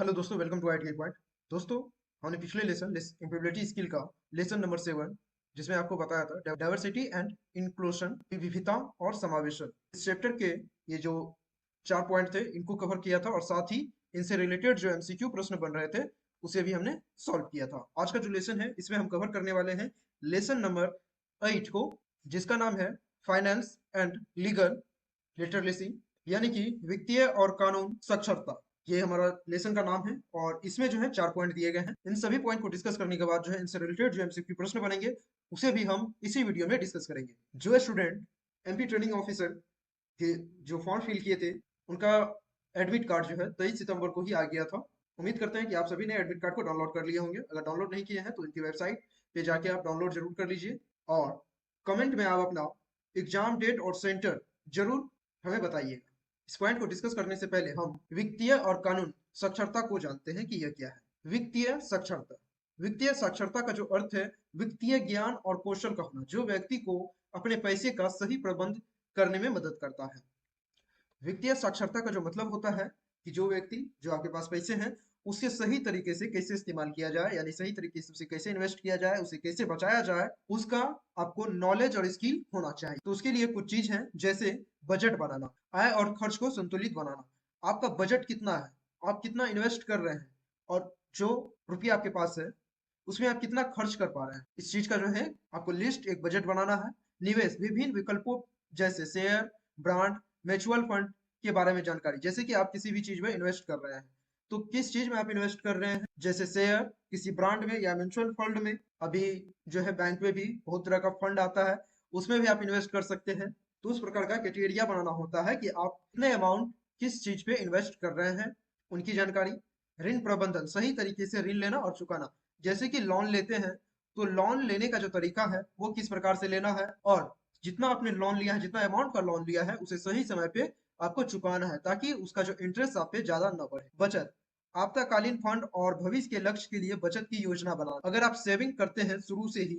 Hello दोस्तों, welcome to IT point. दोस्तों, हमने पिछले लेसन एम्प्लॉयबिलिटी स्किल का लेसन नंबर 7, जिसमें आपको बताया था डाइवर्सिटी एंड इंक्लूशन, विविधता और समावेशन। इस चैप्टर के ये जो 4 पॉइंट थे, इनको कवर किया था और साथ ही इनसे रिलेटेड जो एमसीक्यू प्रश्न बन रहे थे उसे भी हमने सॉल्व किया था। आज का जो लेसन है इसमें हम कवर करने वाले हैं लेसन नंबर 8 को, जिसका नाम है फाइनेंस एंड लीगल लिटरेसी, यानी कि वित्तीय और कानून साक्षरता। ये हमारा लेसन का नाम है और इसमें जो है 4 पॉइंट दिए गए हैं। इन सभी पॉइंट को डिस्कस करने के बाद जो है इनसे रिलेटेड जो एमसीक्यू प्रश्न बनेंगे उसे भी हम इसी वीडियो में डिस्कस करेंगे। जो स्टूडेंट एमपी ट्रेनिंग ऑफिसर के जो फॉर्म फिल किए थे, उनका एडमिट कार्ड जो है 23 सितंबर को ही आ गया था। उम्मीद करते हैं कि आप सभी ने एडमिट कार्ड को डाउनलोड कर लिए होंगे। अगर डाउनलोड नहीं किए हैं तो इनकी वेबसाइट पे जाके आप डाउनलोड जरूर कर लीजिए और कमेंट में आप अपना एग्जाम डेट और सेंटर जरूर हमें बताइएगा। इस पॉइंट को डिस्कस करने से पहले हम वित्तीय और कानून साक्षरता को जानते हैं कि यह क्या है। वित्तीय साक्षरता, वित्तीय साक्षरता का जो अर्थ है वित्तीय ज्ञान और कौशल का होना, जो व्यक्ति को अपने पैसे का सही प्रबंध करने में मदद करता है। वित्तीय साक्षरता का जो मतलब होता है कि जो व्यक्ति, जो आपके पास पैसे हैं, उसे सही तरीके से कैसे इस्तेमाल किया जाए, यानी सही तरीके से उसे कैसे इन्वेस्ट किया जाए, उसे कैसे बचाया जाए, उसका आपको नॉलेज और स्किल होना चाहिए। तो उसके लिए कुछ चीज है, जैसे बजट बनाना, आय और खर्च को संतुलित बनाना। आपका बजट कितना है, आप कितना इन्वेस्ट कर रहे हैं, और जो रुपया आपके पास है उसमें आप कितना खर्च कर पा रहे हैं, इस चीज का जो है आपको लिस्ट, एक बजट बनाना है। निवेश, विभिन्न विकल्पों जैसे शेयर, ब्रांड, म्यूचुअल फंड के बारे में जानकारी, जैसे कि आप किसी भी चीज में इन्वेस्ट कर रहे हैं तो किस चीज में आप इन्वेस्ट कर रहे हैं, जैसे शेयर किसी ब्रांड में या म्यूचुअल फंड में। अभी जो है बैंक में भी बहुत तरह का फंड आता है, उसमें भी आप इन्वेस्ट कर सकते हैं। तो उस प्रकार का क्राइटेरिया बनाना होता है कि आप कितने अमाउंट किस चीज पे इन्वेस्ट कर रहे हैं, उनकी जानकारी। ऋण प्रबंधन, सही तरीके से ऋण लेना और चुकाना, जैसे कि लोन लेते हैं तो लोन लेने का जो तरीका है वो किस प्रकार से लेना है, और जितना आपने लोन लिया है, जितना अमाउंट का लोन लिया है, उसे सही समय पे आपको चुकाना है, ताकि उसका जो इंटरेस्ट आप पे ज्यादा न बढ़े। बचत, आपातकालीन फंड और भविष्य के लक्ष्य के लिए बचत की योजना बनाना। अगर आप सेविंग करते हैं शुरू से ही,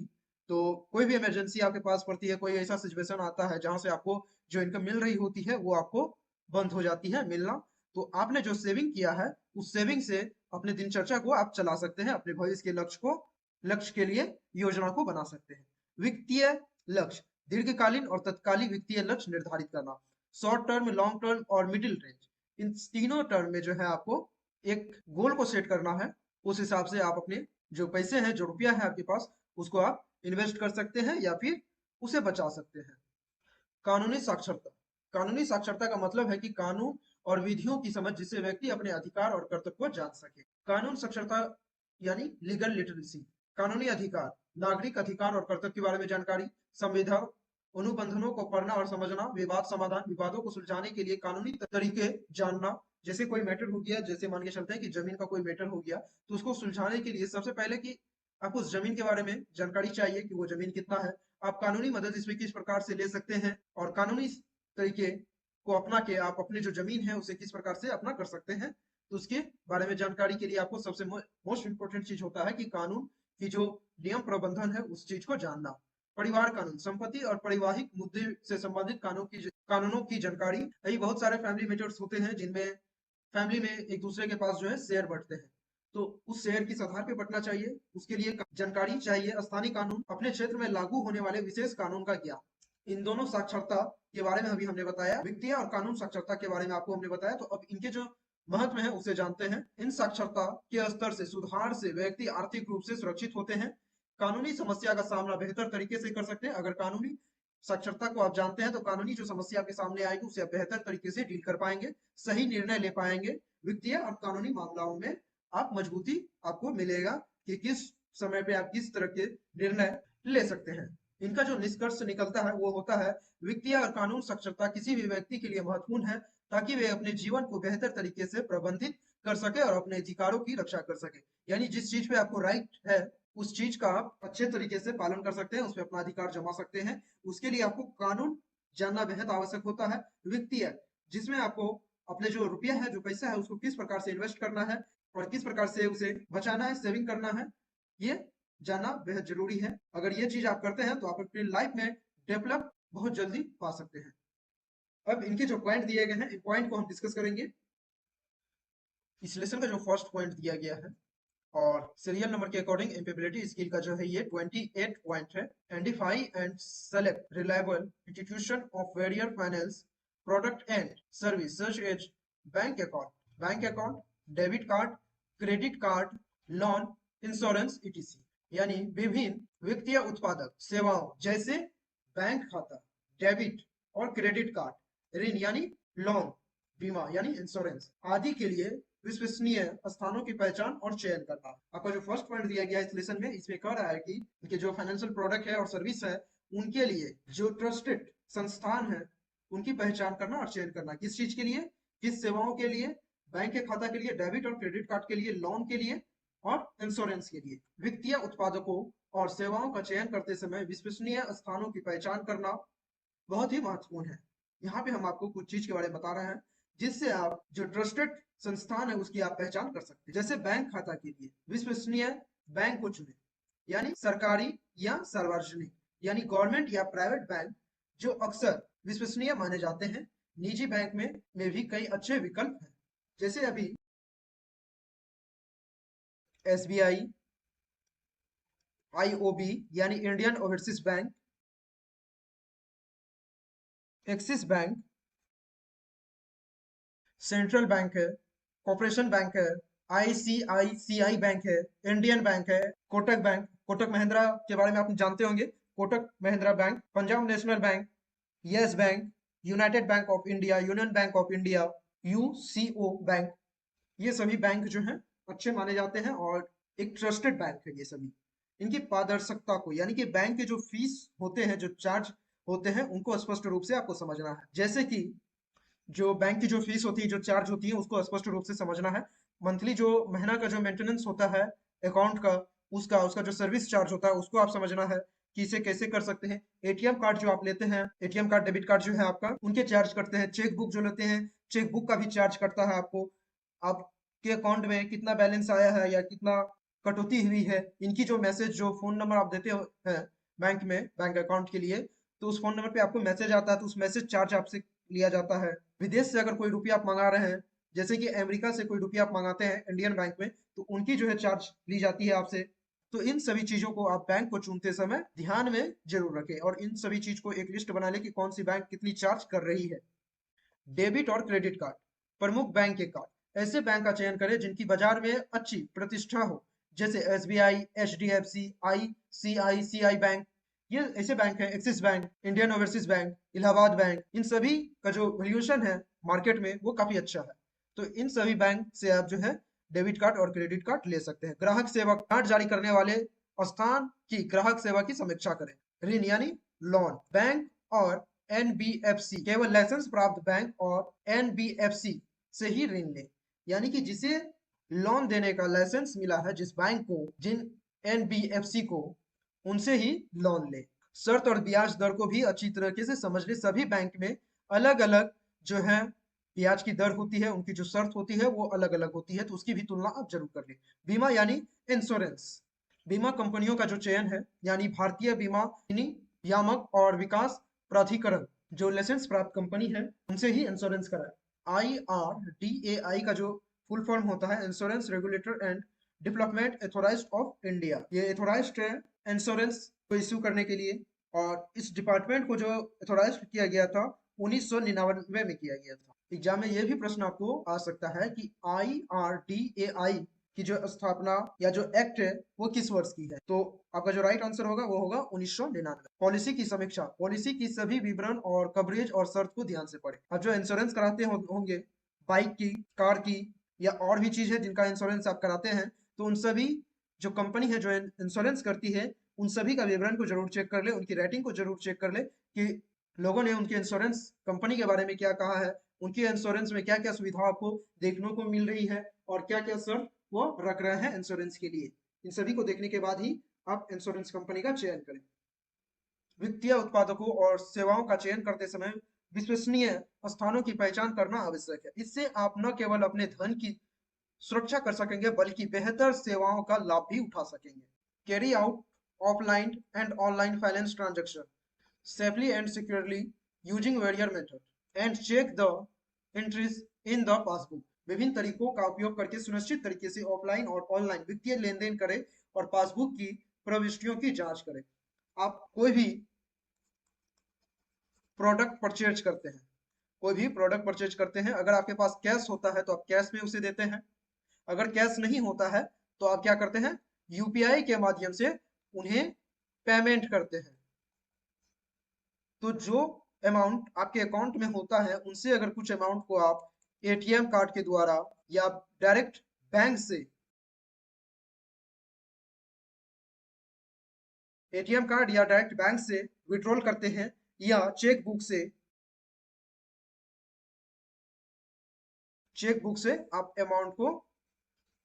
तो कोई भी इमरजेंसी आपके पास पड़ती है, कोई ऐसा सिचुएशन आता है जहां से आपको जो इनकम मिल रही होती है वो आपको बंद हो जाती है मिलना, तो आपने जो सेविंग किया है उस सेविंग से अपने दिनचर्या को आप चला सकते हैं, अपने भविष्य के लक्ष्य के लिए योजना को बना सकते हैं। वित्तीय लक्ष्य, दीर्घकालीन और तत्कालिक वित्तीय लक्ष्य निर्धारित करना। शॉर्ट टर्म, लॉन्ग टर्म और मिडिल रेंज, इन तीनों टर्म में जो है आपको एक गोल को सेट करना है। उस हिसाब से आप अपने जो पैसे हैं, जो रुपया है आपके पास, उसको आप इन्वेस्ट कर सकते हैं या फिर उसे बचा सकते हैं। कानूनी साक्षरता, कानूनी साक्षरता का मतलब है कि कानून और विधियों की समझ, जिससे व्यक्ति अपने अधिकार और कर्तव्य को जान सके। कानून साक्षरता यानी लीगल लिटरेसी, कानूनी अधिकार, नागरिक अधिकार और कर्तव्य के बारे में जानकारी। संविधान, अनुबंधनों को पढ़ना और समझना। विवाद समाधान, विवादों को सुलझाने के लिए कानूनी तरीके जानना। जैसे कोई मैटर हो गया, जैसे मान के चलते हैं कि जमीन का कोई मैटर हो गया, तो उसको सुलझाने के लिए सबसे पहले कि आपको उस जमीन के बारे में जानकारी चाहिए कि वो जमीन कितना है, आप कानूनी मदद इसमें किस प्रकार से ले सकते हैं, और कानूनी तरीके को अपना के आप अपने जो जमीन है उसे किस प्रकार से अपना कर सकते हैं। तो उसके बारे में जानकारी के लिए आपको सबसे मोस्ट इंपोर्टेंट चीज होता है कि कानून की जो नियम प्रबंधन है उस चीज को जानना। परिवार कानून, संपत्ति और पारिवारिक मुद्दे से संबंधित कानूनों की जानकारी। यही बहुत सारे फैमिली मैटर्स होते हैं जिनमें फैमिली में एक दूसरे के पास जो है शेयर बंटते हैं, तो उस शेयर किस आधार पे बंटना चाहिए, उसके लिए जानकारी चाहिए। स्थानीय कानून, अपने क्षेत्र में लागू होने वाले विशेष कानून का ज्ञान। इन दोनों साक्षरता के बारे में अभी हमने बताया, वित्तीय और कानून साक्षरता के बारे में आपको हमने बताया। तो अब इनके जो महत्व है उसे जानते हैं। इन साक्षरता के स्तर से, सुधार से व्यक्ति आर्थिक रूप से सुरक्षित होते हैं, कानूनी समस्या का सामना बेहतर तरीके से कर सकते हैं। अगर कानूनी साक्षरता को आप जानते हैं तो कानूनी जो समस्या आपके सामने आएगी उसे आप बेहतर तरीके से डील कर पाएंगे, सही निर्णय ले पाएंगे। वित्तीय और कानूनी मामलों में आप मजबूती आपको मिलेगा कि किस समय पे आप किस तरह के निर्णय ले सकते हैं। इनका जो निष्कर्ष निकलता है वो होता है, वित्तीय और कानून साक्षरता किसी भी व्यक्ति के लिए महत्वपूर्ण है, ताकि वे अपने जीवन को बेहतर तरीके से प्रबंधित कर सके और अपने अधिकारों की रक्षा कर सके। यानी जिस चीज पे आपको राइट है उस चीज का आप अच्छे तरीके से पालन कर सकते हैं, उसमें अपना अधिकार जमा सकते हैं। उसके लिए आपको कानून जानना बेहद आवश्यक होता है। वित्तीय, जिसमें आपको अपने जो रुपया है, जो पैसा है, उसको किस प्रकार से इन्वेस्ट करना है और किस प्रकार से उसे बचाना है, सेविंग करना है, ये जानना बेहद जरूरी है। अगर ये चीज आप करते हैं तो आप अपनी लाइफ में डेवलप बहुत जल्दी पा सकते हैं। अब इनके जो पॉइंट दिए गए हैं, इन पॉइंट को हम डिस्कस करेंगे। इस लेसन का जो फर्स्ट पॉइंट दिया गया है और सीरियल नंबर के अकॉर्डिंग एम्पेबिलिटी स्किल का जो है ये 28 पॉइंट है। Identify and select reliable institution of various finance product and service such as bank account, debit card, credit card, loan, insurance ETC. यानी विभिन्न वित्तीय उत्पादक सेवाओं जैसे बैंक खाता, डेबिट और क्रेडिट कार्ड, ऋण यानी लोन, बीमा यानी इंश्योरेंस आदि के लिए विश्वसनीय स्थानों की पहचान और चयन करना। आपका जो फर्स्ट पॉइंट दिया गया है इस लेसन में, इसमें कह रहा है कि उनके जो फाइनेंशियल प्रोडक्ट है और सर्विस है उनके लिए जो ट्रस्टेड संस्थान है उनकी पहचान करना और चयन करना। किस चीज के लिए? किस सेवाओं के लिए? बैंक के खाता के लिए, डेबिट और क्रेडिट कार्ड के लिए, लोन के लिए और इंश्योरेंस के लिए। वित्तीय उत्पादकों और सेवाओं का चयन करते समय विश्वसनीय स्थानों की पहचान करना बहुत ही महत्वपूर्ण है। यहाँ पे हम आपको कुछ चीज के बारे में बता रहे हैं जिससे आप जो ट्रस्टेड संस्थान है उसकी आप पहचान कर सकते हैं। जैसे बैंक खाता के लिए विश्वसनीय बैंक को चुने, यानी सरकारी या सार्वजनिक यानी गवर्नमेंट या प्राइवेट बैंक जो अक्सर विश्वसनीय माने जाते हैं। निजी बैंक में भी कई अच्छे विकल्प हैं, जैसे अभी एसबीआई, आईओबी यानी Indian overseas bank, axis bank, central bank है, कॉर्पोरेशन बैंक है, आईसीआईसीआई बैंक है, इंडियन बैंक है, कोटक महिंद्रा के बारे में आप जानते होंगे, Kotak Mahindra bank, Punjab national bank, yes bank, United bank of India, union bank of India, UCO bank. ये सभी बैंक जो हैं अच्छे माने जाते हैं और एक ट्रस्टेड बैंक है ये सभी। इनकी पारदर्शिता को यानी कि बैंक के जो फीस होते हैं, जो चार्ज होते हैं, उनको स्पष्ट रूप से आपको समझना है। जैसे कि जो बैंक की जो फीस होती है, जो चार्ज होती है, उसको स्पष्ट रूप से समझना है। मंथली जो महीना का जो मेंटेनेंस होता है अकाउंट का, उसका उसका जो सर्विस चार्ज होता है उसको आप समझना है कि इसे कैसे कर सकते हैं। एटीएम कार्ड जो आप लेते हैं, एटीएम कार्ड, डेबिट कार्ड जो है आपका, उनके चार्ज कटते हैं। चेक बुक जो लेते हैं, चेक बुक का भी चार्ज कटता है आपको। आपके अकाउंट में कितना बैलेंस आया है या कितना कटौती हुई है, इनकी जो मैसेज, जो फोन नंबर आप देते हैं बैंक में, बैंक अकाउंट के लिए, तो उस फोन नंबर पे आपको मैसेज आता है, तो उस मैसेज चार्ज आपसे लिया जाता है। विदेश से अगर कोई रुपया आप मंगा रहे हैं, जैसे कि अमेरिका से कोई रुपया आप मंगाते हैं इंडियन बैंक में, तो उनकी जो है चार्ज ली जाती है आपसे। तो इन सभी चीजों को आप बैंक को चुनते समय ध्यान में जरूर रखें और इन सभी चीज को एक लिस्ट बना लें कि कौन सी बैंक कितनी चार्ज कर रही है। डेबिट और क्रेडिट कार्ड, प्रमुख बैंक के कार्ड, ऐसे बैंक का चयन करें जिनकी बाजार में अच्छी प्रतिष्ठा हो, जैसे एसबीआई, एचडीएफसी, आईसीआईसीआई बैंक। ये ऐसे बैंक हैं, Axis bank, Indian overseas bank, Allahabad bank. इन सभी का जो वैल्यूएशन है मार्केट में वो काफी अच्छा है। तो इन सभी बैंक से आप जो है डेबिट कार्ड और क्रेडिट कार्ड ले सकते हैं। ग्राहक सेवा कार्ड जारी करने वाले स्थान की ग्राहक सेवा की समीक्षा करें। ऋण यानी लोन, बैंक और एनबीएफसी, केवल लाइसेंस प्राप्त बैंक और एनबीएफसी से ही ऋण लें। यानी कि जिसे लोन देने का लाइसेंस मिला है, जिस बैंक को, जिन एनबीएफसी को, उनसे ही लोन ले। शर्त और ब्याज दर को भी अच्छी तरीके से समझ ले। सभी बैंक में अलग अलग जो है ब्याज की दर होती है, उनकी जो शर्त होती है वो अलग अलग होती है, तो उसकी भी तुलना आप जरूर कर ले। बीमा यानी इंश्योरेंस, बीमा कंपनियों का जो चयन है, यानी भारतीय बीमा नियामक और विकास प्राधिकरण, जो लाइसेंस प्राप्त कंपनी है, उनसे ही इंश्योरेंस कराए। IRDAI का जो फुल फॉर्म होता है, insurance regulator and development authorised of India. ये अथॉराइज्ड है इंश्योरेंस को इश्यू करने के लिए, और इस डिपार्टमेंट को जो अथॉराइज किया गया था 1999 में किया गया था। एग्जाम में यह भी प्रश्न आपको आ सकता है कि IRDAI की जो स्थापना या जो एक्ट है वो किस वर्ष की है, तो आपका जो राइट आंसर होगा वो होगा 1999। पॉलिसी की समीक्षा, पॉलिसी की सभी विवरण और कवरेज और शर्त को ध्यान से पढ़ें। आप जो इंश्योरेंस कराते होंगे बाइक की, कार की या और भी चीज है जिनका इंश्योरेंस आप कराते हैं, तो उन सभी जो कंपनी है जो इंश्योरेंस करती है उन सभी का विवरण को जरूर चेक कर ले, उनकी रेटिंग को जरूर चेक कर ले कि लोगों ने उनके इंश्योरेंस कंपनी के बारे में क्या कहा है, उनके इंश्योरेंस में क्या क्या सुविधा आपको देखने को मिल रही है और क्या क्या शर्त वो रख रहे हैं इंश्योरेंस के लिए। इन सभी को देखने के बाद ही आप इंश्योरेंस कंपनी का चयन करें। वित्तीय उत्पादकों और सेवाओं का चयन करते समय विश्वसनीय स्थानों की पहचान करना आवश्यक है। इससे आप न केवल अपने धन की सुरक्षा कर सकेंगे बल्कि बेहतर सेवाओं का लाभ भी उठा सकेंगे। Carry out offline and online finance transaction safely and securely using various methods and check the entries in the passbook। विभिन्न तरीकों का उपयोग करके सुनिश्चित तरीके से ऑफलाइन और ऑनलाइन वित्तीय लेन देन करें और पासबुक की प्रविष्टियों की जांच करें। आप कोई भी प्रोडक्ट परचेज करते हैं, कोई भी प्रोडक्ट परचेज करते हैं, अगर आपके पास कैश होता है तो आप कैश में उसे देते हैं, अगर कैश नहीं होता है तो आप क्या करते हैं, यूपीआई के माध्यम से उन्हें पेमेंट करते हैं। तो जो अमाउंट आपके अकाउंट में होता है उनसे अगर कुछ अमाउंट को आप एटीएम कार्ड के द्वारा या डायरेक्ट बैंक से, एटीएम कार्ड या डायरेक्ट बैंक से विड्रॉल करते हैं या चेक बुक से आप अमाउंट को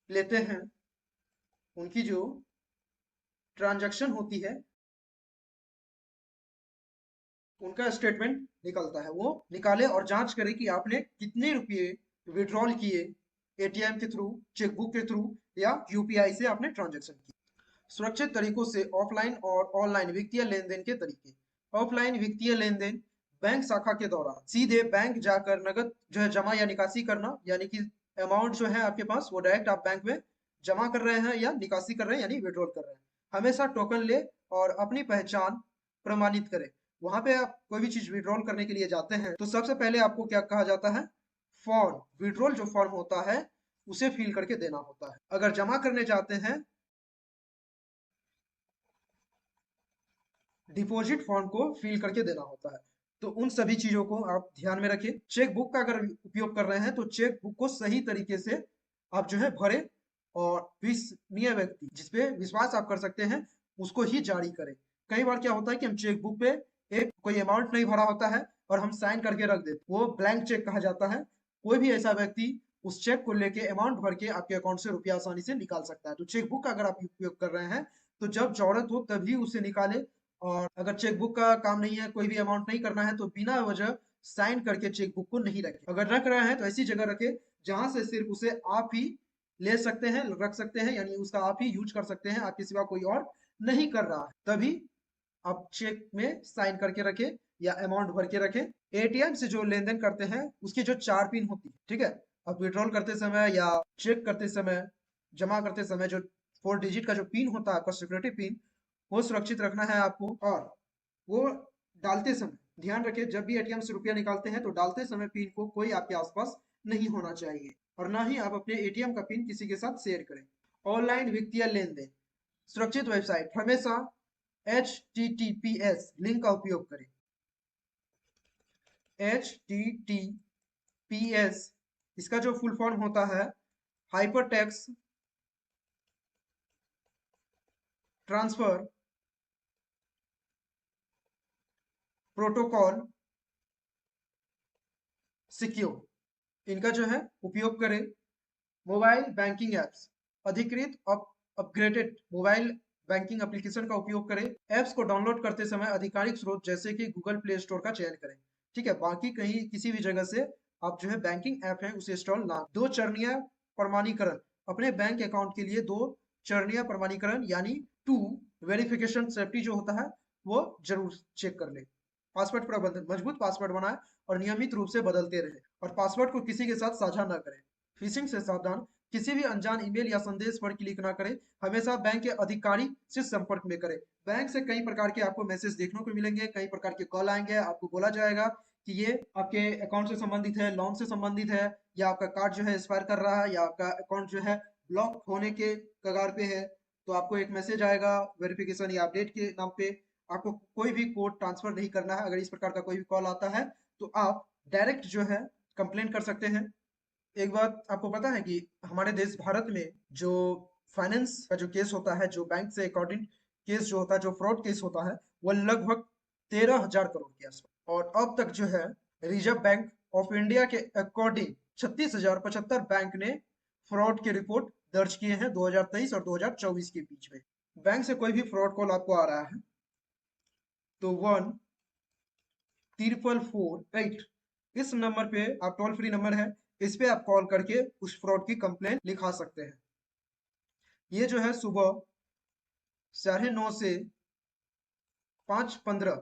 लेते हैं, उनकी जो ट्रांजैक्शन होती है उनका स्टेटमेंट निकलता है, वो निकाले और जांच करे कि आपने कितने रुपये विड्रॉल किए एटीएम के थ्रू, चेकबुक के थ्रू या यूपीआई से आपने ट्रांजैक्शन किया। सुरक्षित तरीकों से ऑफलाइन और ऑनलाइन वित्तीय लेन देन के तरीके। ऑफलाइन वित्तीय लेन देन बैंक शाखा के दौरान सीधे बैंक जाकर नगद जो है जमा या निकासी करना, यानी कि अमाउंट जो है आपके पास वो डायरेक्ट आप बैंक में जमा कर रहे हैं या निकासी कर रहे हैं यानी विड्रॉल कर रहे हैं। हमेशा टोकन ले और अपनी पहचान प्रमाणित करें। वहां पे आप कोई भी चीज विड्रॉल करने के लिए जाते हैं तो सबसे पहले आपको क्या कहा जाता है, फॉर्म, विड्रॉल जो फॉर्म होता है उसे फिल करके देना होता है। अगर जमा करने जाते हैं, डिपॉजिट फॉर्म को फिल करके देना होता है। तो उन सभी चीजों को आप ध्यान में रखें। चेक बुक का अगर उपयोग कर रहे हैं तो चेक बुक को सही तरीके से आप जो है भरें और विश्वसनीय व्यक्ति जिसपे विश्वास आप कर सकते हैं उसको ही जारी करें। कई बार क्या होता है कि हम चेक बुक पे एक कोई अमाउंट नहीं भरा होता है और हम साइन करके रख देते, वो ब्लैंक चेक कहा जाता है। कोई भी ऐसा व्यक्ति उस चेक को लेके अमाउंट भर के आपके अकाउंट से रुपया आसानी से निकाल सकता है। तो चेक बुक का अगर आप उपयोग कर रहे हैं तो जब जरूरत हो तभी उसे निकालें, और अगर चेकबुक का काम नहीं है, कोई भी अमाउंट नहीं करना है तो बिना वजह साइन करके चेकबुक को नहीं रखें। अगर रख रहे हैं तो ऐसी जगह रखें जहां से सिर्फ उसे आप ही ले सकते हैं, रख सकते हैं, यानी उसका आप ही यूज कर सकते हैं, आपके सिवा कोई और नहीं कर रहा है, तभी आप चेक में साइन करके रखें या अमाउंट भर के रखें। एटीएम से जो लेन देन करते हैं उसकी जो 4 पिन होती है, ठीक है, आप विड्रॉल करते समय या चेक करते समय, जमा करते समय जो 4 डिजिट का जो पिन होता है आपका सिक्योरिटी पिन, वो सुरक्षित रखना है आपको। और वो डालते समय ध्यान रखें, जब भी एटीएम से रुपया निकालते हैं तो डालते समय पिन को कोई आपके आसपास नहीं होना चाहिए और ना ही आप अपने एटीएम का पिन किसी के साथ शेयर करें। ऑनलाइन वित्तीय लेन देन, सुरक्षित वेबसाइट हमेशा HTTPS लिंक का उपयोग करें। HTTPS इसका जो फुल फॉर्म होता है हाइपरटेक्स्ट ट्रांसफर प्रोटोकॉल सिक्योर, इनका जो है उपयोग करें। मोबाइल बैंकिंग एप्स, अधिकृत अपग्रेडेड मोबाइल बैंकिंग एप्लीकेशन का उपयोग करें। एप्स को डाउनलोड करते समय आधिकारिक स्रोत जैसे कि गूगल प्ले स्टोर का चयन करें, ठीक है, बाकी कहीं किसी भी जगह से आप जो है बैंकिंग ऐप है उसे इंस्टॉल ना। दो चरणीय प्रमाणीकरण, अपने बैंक अकाउंट के लिए दो चरणीय प्रमाणीकरण यानी टू वेरिफिकेशन सेफ्टी जो होता है वो जरूर चेक कर ले। पासवर्ड प्रबंधन, मजबूत पासवर्ड बनाए और नियमित रूप से बदलते रहे और पासवर्ड को किसी के साथ साझा न करें। फिशिंग से सावधान, किसी भी अनजान ईमेल या संदेश पर क्लिक ना करें, हमेशा बैंक के अधिकारी से संपर्क में करें। बैंक से कई प्रकार के आपको मैसेज देखने को मिलेंगे, कई प्रकार के कॉल आएंगे, आपको बोला जाएगा कि ये आपके अकाउंट से संबंधित है, लोन से संबंधित है, या आपका कार्ड जो है एक्सपायर कर रहा है, या आपका अकाउंट जो है ब्लॉक होने के कगार पे है। तो आपको एक मैसेज आएगा वेरिफिकेशन या अपडेट के नाम पे, आपको कोई भी कोड ट्रांसफर नहीं करना है। अगर इस प्रकार का कोई भी कॉल आता है तो आप डायरेक्ट जो है कंप्लेन कर सकते हैं। एक बात आपको पता है कि हमारे देश भारत में जो फाइनेंस का जो केस होता है, जो बैंक से अकॉर्डिंग केस जो होता है, जो फ्रॉड केस होता है, वो लगभग 13,000 करोड़ के आसपास। और अब तक जो है रिजर्व बैंक ऑफ इंडिया के अकॉर्डिंग 36,075 बैंक ने फ्रॉड के रिपोर्ट दर्ज किए हैं 2023 और 2024 के बीच में। बैंक से कोई भी फ्रॉड कॉल आपको आ रहा है तो 1-444-8 इस नंबर पे आप, टोल फ्री नंबर है, इस पे आप कॉल करके उस फ्रॉड की कंप्लेंट लिखा सकते हैं। ये जो है सुबह 9:30 से 5:15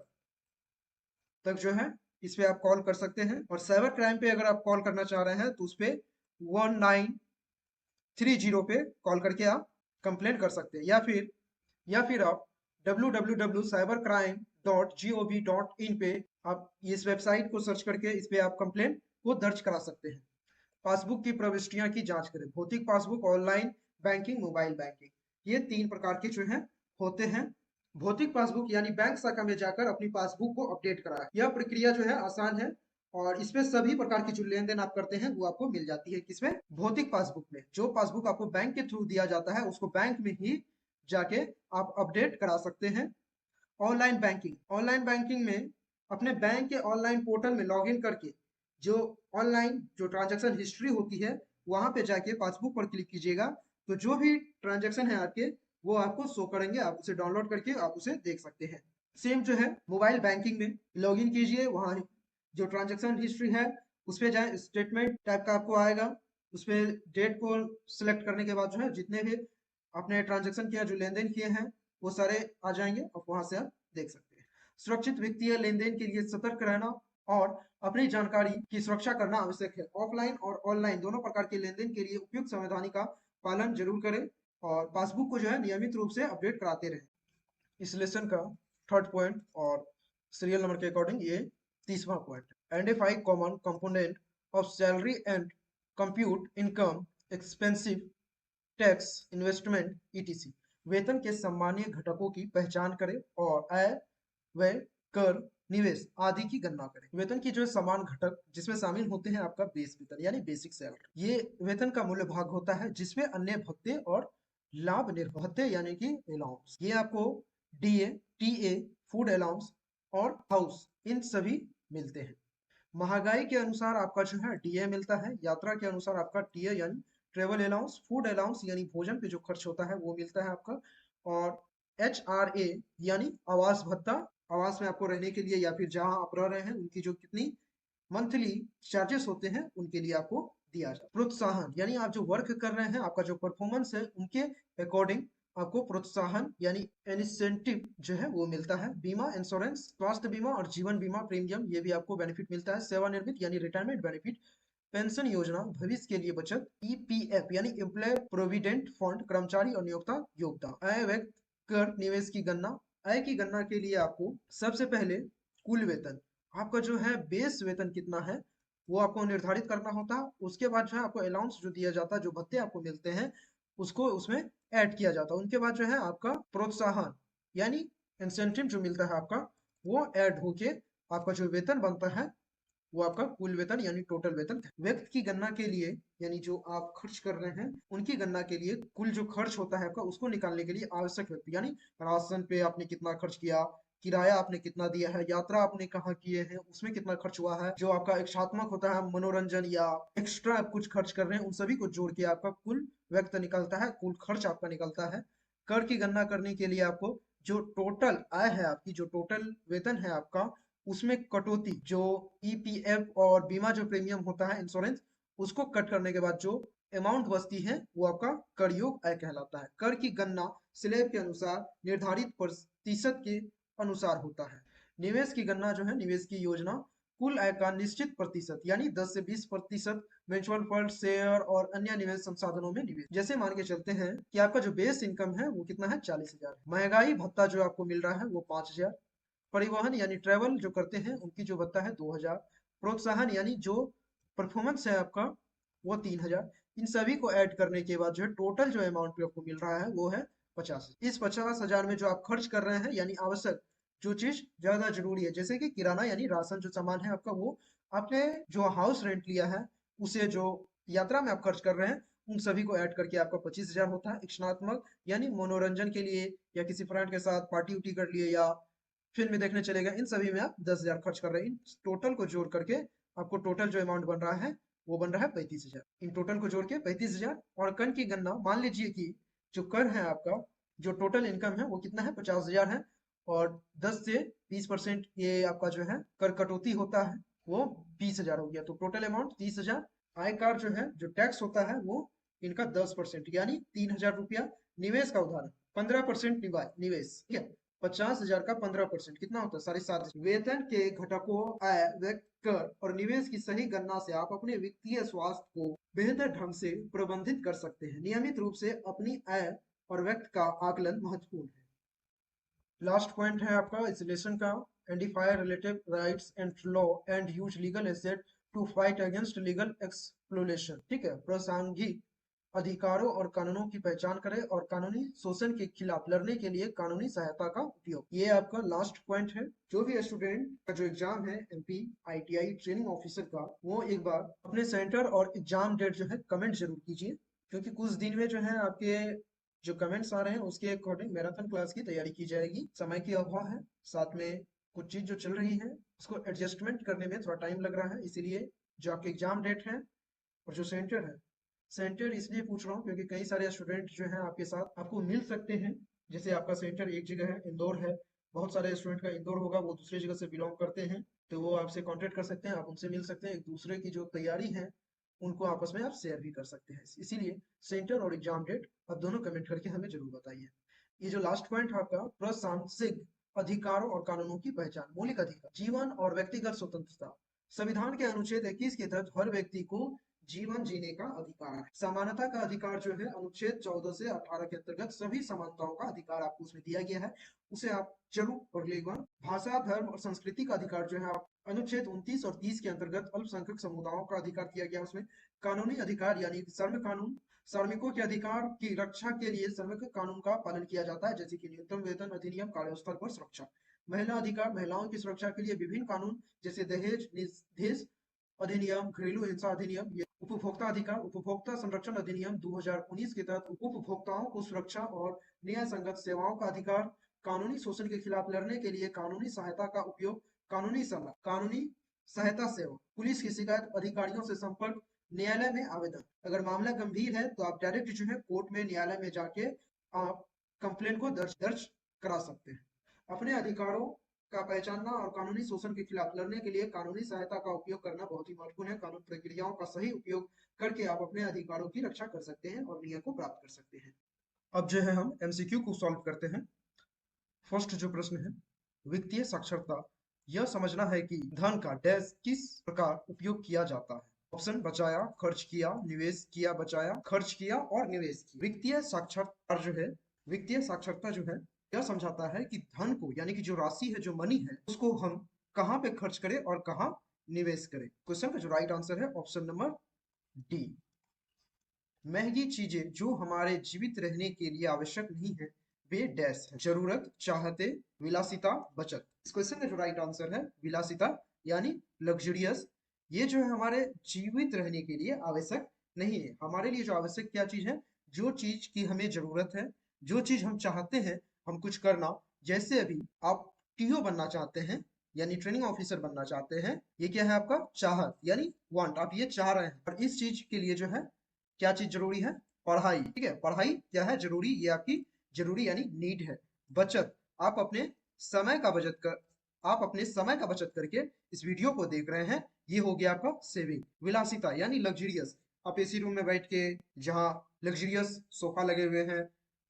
तक जो है इस पे आप कॉल कर सकते हैं। और साइबर क्राइम पे अगर आप कॉल करना चाह रहे हैं तो उस पे 1930 पे कॉल करके आप कंप्लेंट कर सकते हैं, या फिर आप www.cybercrime.gov.in पे आप इस वेबसाइट को सर्च करके इस पे आप कंप्लेंट को दर्ज करा सकते हैं। पासबुक की प्रविष्टियां की जांच करें। भौतिक passbook, online banking, mobile banking, ये 3 प्रकार के जो हैं होते हैं। भौतिक पासबुक यानी बैंक शाखा में जाकर अपनी पासबुक को अपडेट कराएं। यह प्रक्रिया जो है आसान है और इसमें सभी प्रकार की जो लेन देन आप करते हैं वो आपको मिल जाती है। किसमें? भौतिक पासबुक में। जो पासबुक आपको बैंक के थ्रू दिया जाता है उसको बैंक में ही जाके आप अपडेट करा सकते हैं। ऑनलाइन बैंकिंग, ऑनलाइन बैंकिंग में अपने बैंक के ऑनलाइन पोर्टल में लॉगिन करके जो ऑनलाइन जो ट्रांजैक्शन हिस्ट्री होती है वहां पे जाके पासबुक पर क्लिक कीजिएगा तो जो भी ट्रांजैक्शन है आपके वो आपको शो करेंगे, आप उसे डाउनलोड करके आप उसे देख सकते हैं। सेम जो है मोबाइल बैंकिंग में लॉगिन कीजिए, वहां जो ट्रांजैक्शन हिस्ट्री है उस पर जाए, स्टेटमेंट टाइप का आपको आएगा, उस पर डेट को सिलेक्ट करने के बाद जो है जितने भी आपने ट्रांजैक्शन किया, जो लेन देन किए हैं वो सारे आ जाएंगे और वहां से आप देख सकते हैं। सुरक्षित वित्तीय लेन देन के लिए सतर्क रहना और अपनी जानकारी की सुरक्षा करना आवश्यक है। ऑफलाइन और ऑनलाइन दोनों प्रकार के लेन देन के लिए उपयुक्त संवैधानिक का पालन जरूर करें और पासबुक को जो है नियमित रूप से अपडेट कराते रहें। इस लेसन का थर्ड पॉइंट और सीरियल नंबर के अकॉर्डिंग ये 30वां point. Identify common component of salary and compute income, expensive, tax, investment, ETC. वेतन के सामान्य घटकों की पहचान करें और आय, व्यय, कर, निवेश आदि की गणना करें। वेतन की जो समान घटक जिसमें शामिल होते हैं आपका बेस वेतन यानी बेसिक सैलरी, ये वेतन का मूल्य भाग होता है जिसमें अन्य भत्ते और लाभ भत्ते यानी कि अलाउंस, ये आपको डीए, टीए, फूड अलाउंस और हाउस इन सभी मिलते हैं। महंगाई के अनुसार आपका जो है डीए मिलता है, यात्रा के अनुसार आपका टीए यानी ट्रेवल अलाउंस, फूड अलाउंस यानी भोजन पे जो खर्च होता है वो मिलता है आपका, और एचआरए यानी आवास भत्ता, आवास में आपको रहने के लिए या फिर जहां आप रह रहे हैं उनकी जो कितनी मंथली चार्जेस होते हैं उनके लिए आपको दिया जाए। प्रोत्साहन यानी आप जो वर्क कर रहे हैं आपका जो परफॉर्मेंस है उनके अकॉर्डिंग आपको प्रोत्साहन यानी इंसेंटिव जो है वो मिलता है। बीमा, इंश्योरेंस, स्वास्थ्य बीमा और जीवन बीमा प्रीमियम ये भी आपको बेनिफिट मिलता है। सेवानिवृत्त यानी रिटायरमेंट बेनिफिट, पेंशन योजना, भविष्य के लिए बचत, ईपीएफ यानी एम्प्लॉय प्रोविडेंट फंड, कर्मचारी और नियोक्ता योगदान। आय, व्यय, कर, निवेश की गणना। आय की गणना के लिए आपको सबसे पहले कुल वेतन, आपका जो है बेस वेतन कितना है वो आपको निर्धारित करना होता है। उसके बाद जो है आपको अलाउंस जो दिया जाता है, जो भत्ते आपको मिलते हैं उसको उसमें ऐड किया जाता है। उनके बाद जो है आपका प्रोत्साहन यानी इंसेंटिव जो मिलता है आपका वो ऐड होके आपका जो वेतन बनता है वो आपका कुल वेतन यानी टोटल वेतन। व्यक्ति की गणना के लिए यानी जो आप खर्च कर रहे हैं उनकी गणना के लिए कुल जो खर्च होता है आपका उसको निकालने के लिए आवश्यक व्यक्ति यानी राशन पे आपने कितना खर्च किया, किराया आपने कितना दिया है, यात्रा आपने कहाँ किए हैं उसमें कितना खर्च हुआ है, जो आपका इच्छात्मक होता है मनोरंजन या एक्स्ट्रा आप कुछ खर्च कर रहे हैं उन सभी को जोड़ के आपका कुल व्यक्ति निकलता है, कुल खर्च आपका निकलता है। कर की गणना करने के लिए आपको जो टोटल आय है आपकी, जो टोटल वेतन है आपका उसमें कटौती, जो ईपीएफ और बीमा जो प्रीमियम होता है इंश्योरेंस उसको कट करने के बाद जो अमाउंट बचती है वो आपका कर योग आय कहलाता है। कर की गणना स्लैब के अनुसार निर्धारित प्रतिशत के अनुसार होता है। निवेश की गणना जो है, निवेश की योजना कुल आय का निश्चित प्रतिशत यानी 10 से 20% म्यूचुअल फंड, शेयर और अन्य निवेश संसाधनों में निवेश। जैसे मान के चलते हैं कि आपका जो बेस इनकम है वो कितना है 40,000, महंगाई भत्ता जो आपको मिल रहा है वो 5,000, परिवहन यानी ट्रेवल जो करते हैं उनकी जो भत्ता है 2,000, प्रोत्साहन यानी जो परफॉर्मेंस है आपका वो 3,000। इन सभी को ऐड करने के बाद जो है टोटल जो अमाउंट आपको मिल रहा है वो है 50। इस 50,000 में जो आप खर्च कर रहे हैं यानी आवश्यक जो चीज ज्यादा जरूरी है जैसे कि किराना यानी राशन जो सामान है आपका, वो आपने जो हाउस रेंट लिया है उसे, जो यात्रा में आप खर्च कर रहे हैं उन सभी को ऐड करके आपका 25,000 होता है। इच्छनात्मक यानी मनोरंजन के लिए या किसी फ्रेंड के साथ पार्टी उटी कर लिए या फिल्म देखने चले गए, इन सभी में आप 10,000 खर्च कर रहे हैं। इन टोटल को जोड़ करके आपको टोटल जो अमाउंट बन रहा है वो बन रहा है 35,000। इन टोटल को जोड़ के 35,000। और कर की गणना, मान लीजिए कि जो कर है आपका, जो टोटल इनकम है वो कितना है 50,000 है और 10 से 20% ये आपका जो है कर कटौती होता है वो 20,000 हो गया, तो टोटल अमाउंट 30,000। आयकर जो है, जो टैक्स होता है वो इनका 10% यानी 3,000 रुपया। निवेश का उदाहरण 15% निवेश, ठीक है, 50,000 का 15% कितना होता है? 7.5। वेतन के घटकों, आय, व्यय, कर और निवेश की सही गणना से आप अपने वित्तीय स्वास्थ्य को बेहतर ढंग से प्रबंधित कर सकते हैं। नियमित रूप से अपनी आय और व्यय का आकलन महत्वपूर्ण है। लास्ट पॉइंट है आपका इस लेसन का, identify relative rights and law and use legal asset to fight against legal exploitation. ठीक है, प्रासंगिक अधिकारों और कानूनों की पहचान करें और कानूनी शोषण के खिलाफ लड़ने के लिए कानूनी सहायता का उपयोग। ये आपका लास्ट पॉइंट है। जो भी स्टूडेंट का जो एग्जाम है एमपी आईटीआई ट्रेनिंग ऑफिसर का, वो एक बार अपने सेंटर और एग्जाम डेट जो है कमेंट जरूर कीजिए, क्योंकि कुछ दिन में जो है आपके जो कमेंट्स आ रहे हैं उसके अकॉर्डिंग मैराथन क्लास की तैयारी की जाएगी। समय की अभाव है, साथ में कुछ चीज जो चल रही है उसको एडजस्टमेंट करने में थोड़ा टाइम लग रहा है, इसीलिए जो आपके एग्जाम डेट है और जो सेंटर है, सेंटर इसलिए पूछ रहा हूँ क्योंकि कई सारे स्टूडेंट जो हैं आपके साथ आपको मिल सकते हैं। जैसे आपका सेंटर एक जगह है, इंदौर है, बहुत सारे स्टूडेंट का इंदौर होगा, वो दूसरी जगह से बिलोंग करते हैं, तो वो आपसे कांटेक्ट कर सकते हैं, आप उनसे मिल सकते हैं, एक दूसरे की जो तैयारी है उनको आपस में आप शेयर भी कर सकते हैं। इसीलिए सेंटर और एग्जाम डेट आप दोनों कमेंट करके हमें जरूर बताइए। ये जो लास्ट पॉइंट है आपका, प्रासंगिक अधिकारों और कानूनों की पहचान। मौलिक अधिकार, जीवन और व्यक्तिगत स्वतंत्रता। संविधान के अनुच्छेद 21 के तहत हर व्यक्ति को जीवन जीने का अधिकार है। समानता का अधिकार जो है अनुच्छेद 14 से 18 के अंतर्गत सभी समानताओं का अधिकार आपको उसमें दिया गया है, उसे आप जरूर पढ़ लीजिएगा। भाषा, धर्म और संस्कृति का अधिकार जो है आप अनुच्छेद 29 और 30 के अंतर्गत अल्पसंख्यक समुदायों का अधिकार दिया गया उसमें। कानूनी अधिकार यानी श्रम कानून, श्रमिकों के अधिकार की रक्षा के लिए श्रमिक कानून का पालन किया जाता है, जैसे कि न्यूनतम वेतन अधिनियम, कार्यस्थल पर सुरक्षा। महिला अधिकार, महिलाओं की सुरक्षा के लिए विभिन्न कानून जैसे दहेज निषेध अधिनियम, घरेलू हिंसा अधिनियम। ये उपभोक्ता अधिकार, उपभोक्ता संरक्षण अधिनियम 2019 के तहत उपभोक्ताओं को सुरक्षा और न्याय संगत सेवाओं का अधिकार। कानूनी शोषण के खिलाफ लड़ने के लिए कानूनी सहायता का उपयोग। कानूनी सहायता सेवा, पुलिस की शिकायत, अधिकारियों से संपर्क, न्यायालय में आवेदन। अगर मामला गंभीर है तो आप डायरेक्ट जो है कोर्ट में, न्यायालय में जाके आप कंप्लेंट को दर्ज करा सकते हैं। अपने अधिकारों का पहचानना और कानूनी शोषण के खिलाफ लड़ने के लिए कानूनी सहायता का उपयोग करना बहुत ही महत्वपूर्ण है। कानून प्रक्रियाओं का सही उपयोग करके आप अपने अधिकारों की रक्षा कर सकते हैं और न्याय को प्राप्त कर सकते हैं। अब जो है हम एमसीक्यू को सॉल्व करते हैं। फर्स्ट जो प्रश्न है, वित्तीय साक्षरता यह समझना है कि धन का डैश किस प्रकार उपयोग किया जाता है। ऑप्शन, बचाया, खर्च किया, निवेश किया, बचाया, खर्च किया और निवेश किया। वित्तीय साक्षरता जो है यह समझाता है कि धन को, यानी कि जो राशि है, जो मनी है, उसको हम कहाँ पे खर्च करें और कहाँ निवेश करें। क्वेश्चन का जो राइट आंसर है ऑप्शन नंबर डी। महंगी चीजें जो हमारे जीवित रहने के लिए आवश्यक नहीं है वे डैश है। जरूरत, चाहते, विलासिता, बचत। इस क्वेश्चन का जो राइट आंसर है विलासिता यानी लग्जरियस। ये जो है हमारे जीवित रहने के लिए आवश्यक नहीं है। हमारे लिए जो आवश्यक क्या चीज है, जो चीज की हमें जरूरत है, जो चीज हम चाहते हैं हम कुछ करना। जैसे अभी आप टीओ बनना चाहते हैं यानी ट्रेनिंग ऑफिसर बनना चाहते हैं, ये क्या है आपका चाहत यानी वांट, आप ये चाह रहे हैं। और इस चीज के लिए जो है क्या चीज जरूरी है, पढ़ाई। ठीक है, पढ़ाई क्या है जरूरी, ये आपकी जरूरी यानी नीड है। बचत, आप अपने समय का बचत करके इस वीडियो को देख रहे हैं, ये हो गया आपका सेविंग। विलासिता यानी लग्जरियस, आप एसी रूम में बैठ के जहाँ लग्जरियस सोफा लगे हुए हैं,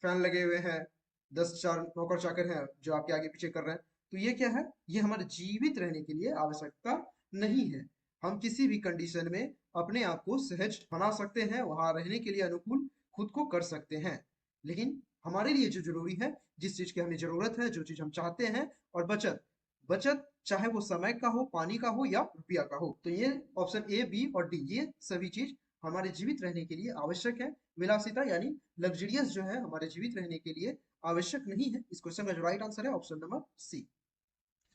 फैन लगे हुए हैं, 10 नौकर चाकर हैं जो आपके आगे पीछे कर रहे हैं, तो ये क्या है, ये हमारे जीवित रहने के लिए आवश्यकता नहीं है। हम किसी भी कंडीशन में अपने आप को सहज बना सकते हैं, वहां रहने के लिए अनुकूल खुद को कर सकते हैं। लेकिन हमारे लिए जो जरूरी है, जिस चीज की हमें जरूरत है, जो चीज हम चाहते हैं, और बचत, बचत चाहे वो समय का हो, पानी का हो या रुपया का हो, तो ये ऑप्शन ए, बी और डी, ये सभी चीज हमारे जीवित रहने के लिए आवश्यक है। विलासिता यानी लग्जरियस जो है हमारे जीवित रहने के लिए आवश्यक नहीं है। इस क्वेश्चन का जो राइट आंसर है ऑप्शन नंबर सी।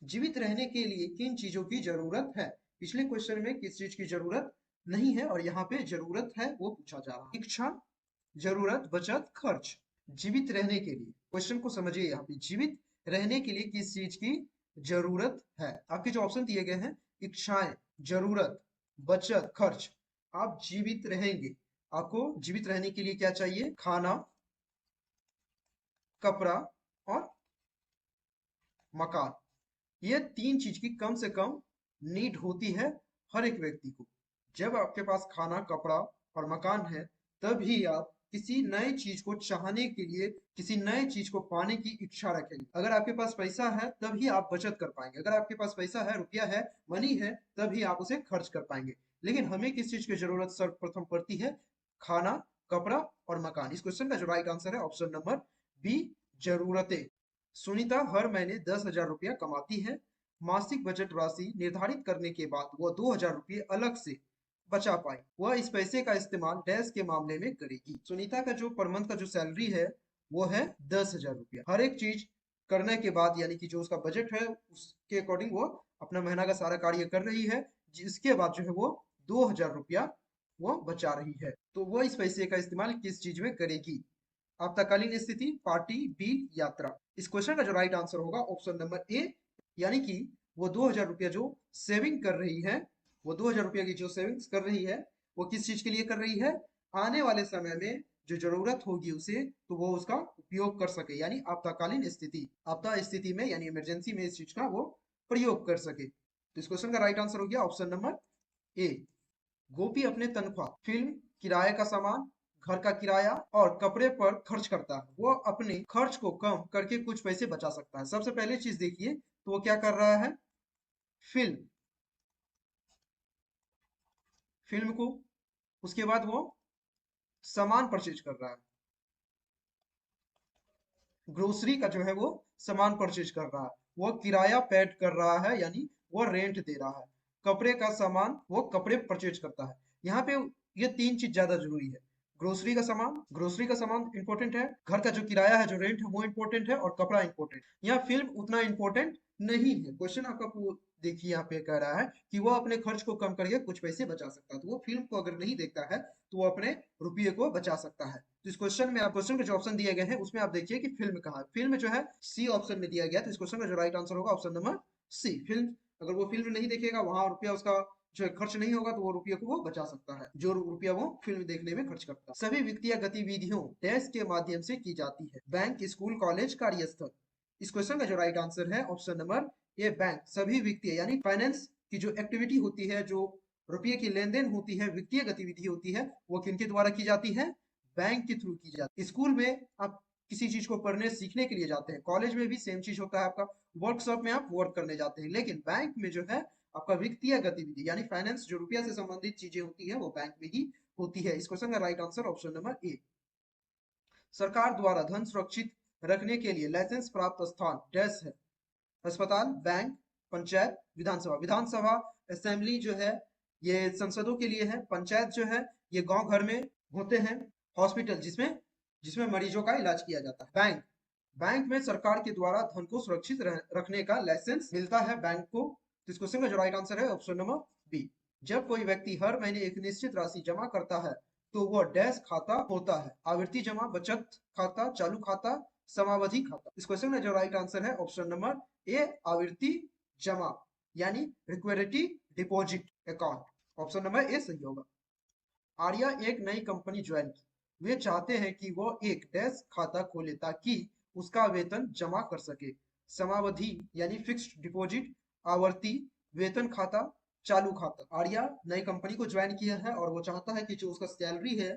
जीवित रहने के लिए किन चीजों की जरूरत है। पिछले क्वेश्चन में किस चीज की जरूरत नहीं है और यहाँ पे जरूरत है वो पूछा जा रहा है। इच्छा, जरूरत, बचत, खर्च। जीवित रहने के लिए, क्वेश्चन को समझिए, यहाँ पे जीवित रहने के लिए किस चीज की जरूरत है। आपके जो ऑप्शन दिए गए हैं, इच्छाएं, जरूरत, बचत, खर्च। आप जीवित रहेंगे, आपको जीवित रहने के लिए क्या चाहिए, खाना, कपड़ा और मकान। ये तीन चीज की कम से कम नीड होती है हर एक व्यक्ति को। जब आपके पास खाना, कपड़ा और मकान है तभी आप किसी नए चीज को चाहने के लिए, किसी नए चीज को पाने की इच्छा रखेंगे। अगर आपके पास पैसा है तभी आप बचत कर पाएंगे, अगर आपके पास पैसा है, रुपया है, मनी है, तभी आप उसे खर्च कर पाएंगे। लेकिन हमें किस चीज की जरूरत सर्वप्रथम पड़ती है? खाना, कपड़ा और मकान। इस क्वेश्चन का जो राइट आंसर है ऑप्शन नंबर बी, जरूरतें। सुनीता हर महीने 10,000 रुपया कमाती है। मासिक बजट राशि निर्धारित करने के बाद वह 2,000 रुपये अलग से बचा पाए। वह इस पैसे का इस्तेमाल डैश के मामले में करेगी। सुनीता का जो पर मंथ का जो सैलरी है वो है 10,000 रुपया। हर एक चीज करने के बाद, यानी कि जो उसका बजट है उसके अकॉर्डिंग वो अपना महीना का सारा कार्य कर रही है, जिसके बाद जो है वो 2,000 रुपया वो बचा रही है। तो वो इस पैसे का इस्तेमाल किस चीज में करेगी? आपातकालीन स्थिति, पार्टी, बिल, यात्रा। इस क्वेश्चन का जो राइट आंसर होगा ऑप्शन नंबर ए, यानी कि वो 2,000 रुपया जो सेविंग कर रही है, वो 2,000 रुपया की जो सेविंग्स कर रही है, वो किस चीज के लिए कर रही है? आने वाले समय में जो जरूरत होगी उसे, तो वो उसका उपयोग कर सके, यानी आपातकालीन स्थिति, आपदा स्थिति में यानी इमरजेंसी में इस चीज का वो प्रयोग कर सके। तो इस क्वेश्चन का राइट आंसर हो गया ऑप्शन नंबर ए। गोपी अपने तनख्वाह फिल्म, किराए का सामान, घर का किराया और कपड़े पर खर्च करता है। वो अपने खर्च को कम करके कुछ पैसे बचा सकता है। सबसे पहले चीज देखिए, तो वो क्या कर रहा है? फिल्म, फिल्म को, उसके बाद वो सामान परचेज कर रहा है, ग्रोसरी का जो है वो सामान परचेज कर रहा है, वो किराया पेड कर रहा है, यानी वो रेंट दे रहा है, कपड़े का सामान वो कपड़े परचेज करता है। यहाँ पे ये तीन चीज ज्यादा जरूरी है। ग्रोसरी का सामान, ग्रोसरी का सामान इंपॉर्टेंट है, घर का जो किराया है, जो रेंट है वो इंपॉर्टेंट है, और कपड़ा इंपॉर्टेंट। यहाँ फिल्म उतना इंपॉर्टेंट नहीं है। क्वेश्चन आपका देखिए यहाँ पे कह रहा है कि वो अपने खर्च को कम करके कुछ पैसे बचा सकता है, तो वो फिल्म को अगर नहीं देखता है तो वो अपने रुपये को बचा सकता है। तो इस क्वेश्चन में, आप क्वेश्चन के जो ऑप्शन दिए गए हैं उसमें आप देखिए कि फिल्म कहाँ है। फिल्म जो है सी ऑप्शन में दिया गया, तो इस क्वेश्चन का जो राइट आंसर होगा ऑप्शन नंबर सी, फिल्म। अगर वो फिल्म नहीं देखेगा, वहां रुपया उसका जो है खर्च नहीं होगा, तो वो रुपये को वो बचा सकता है, जो रुपया वो फिल्म देखने में खर्च करता है। सभी वित्तीय गतिविधियों डैश के माध्यम से की जाती है। बैंक, स्कूल, कॉलेज, कार्यस्थल। इस क्वेश्चन का जो राइट आंसर है ऑप्शन नंबर ए, बैंक। सभी वित्तीय यानी फाइनेंस की जो एक्टिविटी होती है, जो रुपये की लेन देन होती है, वित्तीय गतिविधि होती है, वो किनके द्वारा की जाती है? बैंक के थ्रू की जाती है। स्कूल में आप किसी चीज को पढ़ने सीखने के लिए जाते हैं, कॉलेज में भी सेम चीज होता है आपका, वर्कशॉप में आप वर्क करने जाते हैं। लेकिन बैंक में जो है आपका वित्तीय गतिविधि यानी फाइनेंस, जो रुपया से संबंधित चीजें होती है, वो बैंक में ही होती है। इस क्वेश्चन का राइट आंसर ऑप्शन नंबर ए। सरकार द्वारा धन सुरक्षित रखने के लिए लाइसेंस प्राप्त स्थान डैश है। अस्पताल, बैंक, पंचायत, विधानसभा। विधानसभा असेंबली जो है ये संसदों के लिए है, पंचायत जो है ये गांव घर में होते हैं, हॉस्पिटल जिसमें जिसमें मरीजों का इलाज किया जाता है। बैंक, बैंक में सरकार के द्वारा धन को सुरक्षित रखने का लाइसेंस मिलता है बैंक को। तो इस क्वेश्चन का जो राइट आंसर है ऑप्शन नंबर बी। जब कोई व्यक्ति हर महीने एक निश्चित राशि जमा करता है तो वह डैश खाता होता है। आवर्ती जमा, बचत खाता, चालू खाता, समावधि खाता। इस क्वेश्चन में जो राइट आंसर है ऑप्शन नंबर ए, आवर्ती जमा यानी recurring deposit account. Option number A सही होगा। आर्या एक नई कंपनी ज्वाइन की। वे चाहते हैं कि वो एक डैश खाता खोले ताकि उसका वेतन जमा कर सके। समावधि यानी फिक्स्ड डिपॉजिट, आवर्ती, वेतन खाता, चालू खाता। आर्या नई कंपनी को ज्वाइन किया है और वो चाहता है कि जो उसका सैलरी है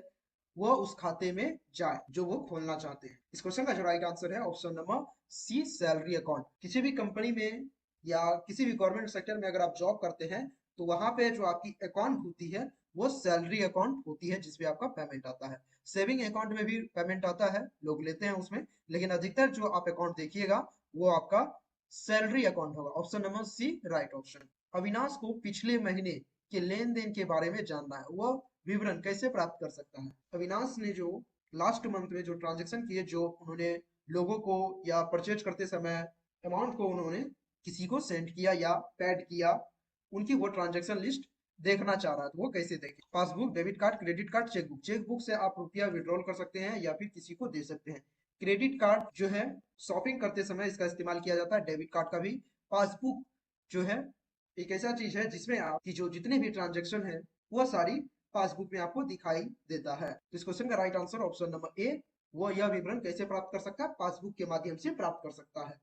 वो उस खाते में जाए जो वो खोलना चाहते हैं। इस क्वेश्चन का जो राइट आंसर है option number C, salary account. किसी भी कंपनी में या किसी भी गवर्नमेंट सेक्टर में अगर आप जॉब करते हैं तो वहां पे जो आपकी अकाउंट होती है वो सैलरी अकाउंट होती है, जिसपे आपका पेमेंट आता है। सेविंग अकाउंट में भी पेमेंट आता है, लोग लेते हैं उसमें, लेकिन अधिकतर जो आप अकाउंट देखिएगा वो आपका सैलरी अकाउंट होगा। Option number C right option. Avinash को पिछले महीने के लेन देन के बारे में जानना है, वह विवरण कैसे प्राप्त कर सकता है? अविनाश ने जो लास्ट मंथ में जो ट्रांजेक्शन किए, जो उन्होंने लोगों को या परचेज करते समय अमाउंट को उन्होंने किसी को सेंड किया या पैड किया, उनकी वो ट्रांजेक्शन लिस्ट देखना चाह रहा है, तो वो कैसे देखे? Passbook, debit card, credit card, chequebook. Chequebook से आप रुपया विड्रॉल कर सकते हैं या फिर किसी को दे सकते हैं। क्रेडिट कार्ड जो है शॉपिंग करते समय इसका इस्तेमाल किया जाता है, डेबिट कार्ड का भी। पासबुक जो है एक ऐसा चीज है जिसमें आपकी जो जितने भी ट्रांजेक्शन है वो सारी पासबुक में आपको दिखाई देता है। तो इस क्वेश्चन का राइट आंसर ऑप्शन नंबर ए, वो यह विवरण कैसे प्राप्त कर सकता है? पासबुक के माध्यम से प्राप्त कर सकता है।